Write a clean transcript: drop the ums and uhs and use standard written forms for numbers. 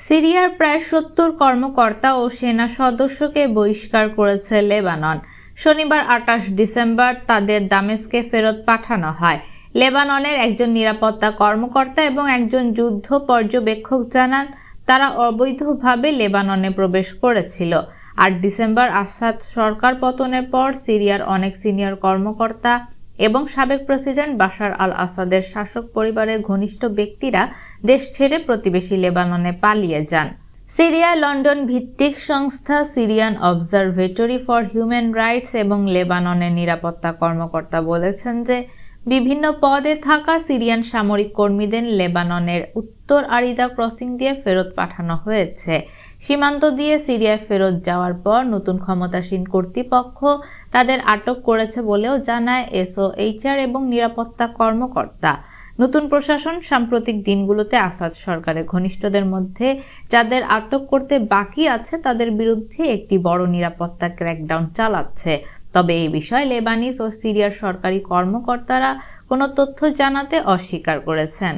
সিরিয়ার প্রায় ৭০ কর্মকর্তা ও সেনা সদস্যকে বহিষ্কার করেছে লেবানন। শনিবার ২৮ ডিসেম্বর তাদের দামেস্কে ফেরত পাঠানো হয়। লেবাননের একজন নিরাপত্তা কর্মকর্তা এবং একজন যুদ্ধ পর্যবেক্ষক জানান, তারা অবৈধভাবে লেবাননে প্রবেশ করেছিল। ৮ ডিসেম্বর আসাদ সরকার পতনের পর সিরিয়ার অনেক সিনিয়র কর্মকর্তা এবং সাবেক প্রেসিডেন্ট বাশার আল আসাদের শাসক পরিবারের ঘনিষ্ঠ ব্যক্তিরা দেশ ছেড়ে প্রতিবেশী লেবাননে পালিয়ে যান। সিরিয়ায় লন্ডন ভিত্তিক সংস্থা Syrian observatory for human rights এবং লেবাননের নিরাপত্তা কর্মকর্তা বলেছেন যে বিভিন্ন পদে থাকা সিরিয়ান সামরিক কর্মীদের লেবাননের উত্তর আরিদা ক্রসিং দিয়ে ফেরত পাঠানো হয়েছে। সীমান্ত দিয়ে সিরিয়ায় ফেরত যাওয়ার পর নতুন ক্ষমতাসীন কর্তৃপক্ষ তাদের আটক করেছে বলেও জানায় এসওএইচআর এবং নিরাপত্তা কর্মকর্তা। নতুন প্রশাসন সাম্প্রতিক দিনগুলোতে আসাদ সরকারের ঘনিষ্ঠদের মধ্যে যাদের আটক করতে বাকি আছে তাদের বিরুদ্ধে একটি বড় নিরাপত্তা ক্র্যাকডাউন চালাচ্ছে। তবে এই বিষয়ে লেবানিজ ও সিরিয়ার সরকারি কর্মকর্তারা কোনো তথ্য জানাতে অস্বীকার করেছেন।